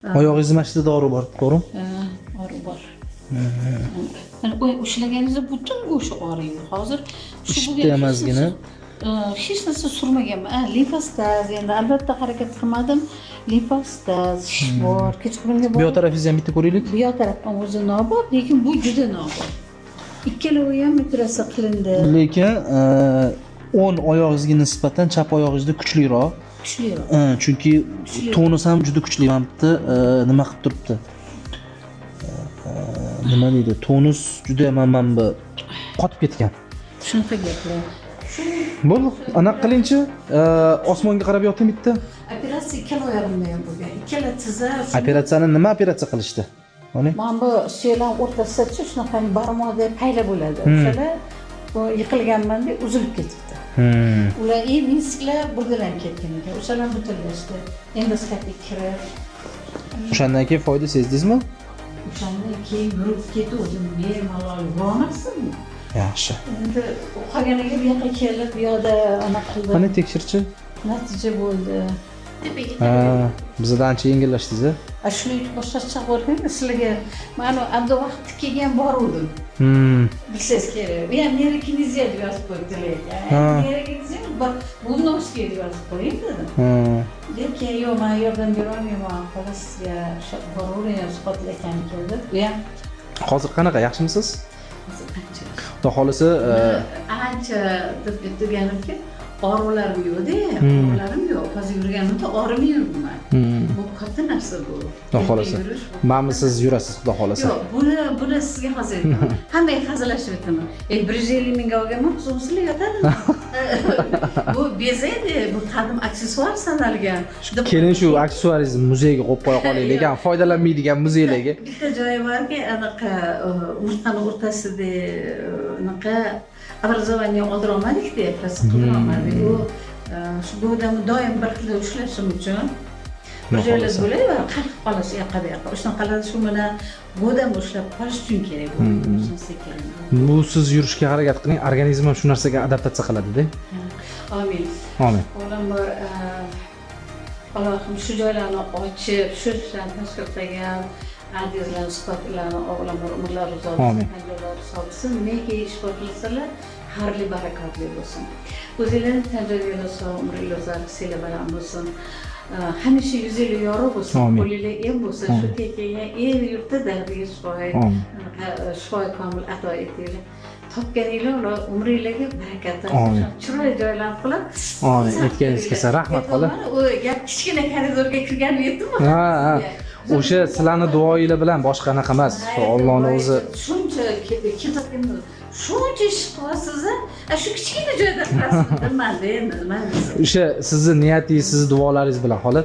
Oyog'ingiz mashida dori bor, to'g'rimi? Og'riq bor. Mana ushlaganingizda butun go'shi og'riydi. Hozir Ishibdi emasgina. hech narsa surmaganman. Limfostaz, endi albatta harakat qilmadim. Limfostaz, shish bor. Kechqurunga Bu yoq tarafingizni ham bitta ko'raylik. bu yoq taraf ham o'zi nobud, lekin bu juda nobud. Ikkalovi ham operatsiya qilindi. Lekin o'ng oyog'ingizga nisbatan chap oyog'ingizda kuchliroq. Kuchliroq. Chunki tonus ham juda kuchli. Mana bitta nima qilib turibdi? Nima deydi? Tonus juda mana bu qotib ketgan. Shunaqa gaplar. Bo'ldi, anaqa qilingchi, osmonga qarab yoting bitta. Operatsiya ikkala oyog'imda ham bo'lgan. Ikkala tizza. Operatsiyani nima operatsiya qilishdi? Mana Mana bu suyaklar o'rtasida shunaqa barmoqda payla bo'ladi. O'shalar bu yiqilganman deb uzilib ketibdi. Ular minsklar burgalanib ketgan ekan. O'shalar butunlashdi. Endoskopik kirib. o'shandan keyin foyda sezdingizmi? O'shandan keyin yurib ketdim. Bemalol bormasdim. Yaxshi. Endi qolganiga bu yoqqa kelib, bu yoqda anaqa qildim. Qani tekshirchi? Natija bo'ldi. Bizdan ancha yengillashdingiz-a? Shuni boshqacha bo'lgan sizlarga mana anda vaqt kelgan boruvdim. Bilsangiz kerak. Bu ham neyrokineziya deb yozib qo'ydilar. Neyrokineziya bu nosga deb yozib qo'ying dedim. Lekin yo'q, men yordam bera olmayman. Xolos sizga boravering, suhbatlashan keldi. Bu ham Hozir qanaqa, yaxshimisiz? ancha. Xudo xolasa, Ancha deb deganimki, og'riqlarim yo'q-da, og'riqlarim yo'q. Hozir yurganimda og'rimayman. Bu katta narsa bu. Xudo xolasa. Mana siz yurasiz, Xudo xolasa. Yo'q, buni sizga hozir aytaman. Hammaga hazillashib aytaman. 150 mingga olganman, so'zingizlar yotadimi? Bu bezaydi, bu qadim aksessuar sanalgan. Keling shu aksessuaringizni muzeyga qo'yib qo'ya qoling, lekin foydalanmaydigan muzeylarga. Bitta joyi borki, anaqa o'rtani o'rtasida anaqa образование oldira olmadik-da, prosta qila olmadik. U shu odamni doim bir xil ushlashim uchun bir joylar bo'ladi va qalqib qolish yoqqa bu yoqqa. O'shanaqa shu bilan godam ushlab qolish uchun kerak bu narsa kerak. Bu siz yurishga harakat qiling, organizm ham shu narsaga adaptatsiya qiladi-da. Amin. Amin. Olam Allohim shu joylarni ochib, shu ishlarni tashkil qilgan azizlarni, suhbatlarni Allohim umrlar uzoq Amin. bo'lsin. Menga ish qilsalar, xayrli barakatli bo'lsin. O'zinglarning tanjoyinglar sog', umringiz uzoq, sila baland bo'lsin. Hamisha yuzinglar yorug' bo'lsin, qo'linglar em bo'lsin. Shu kelgan el yurtda dardiga shifo komil ato etinglar. Topganinglar ular umringlarga barakat bersin. Chiroyli joylar qilib. Amin. Aytganingiz kelsa rahmat xola. U gap kichkina koridorga kirganim yetdimi? Ha. O'sha sizlarni duoinglar bilan boshqa anaqa emas. Allohning o'zi shuncha ketayotgan shuncha ish qilyapsiz, shu kichkina joyda qilasiz. Nima deyman? o'sha sizni niyatingiz, sizni duolaringiz bilan xola.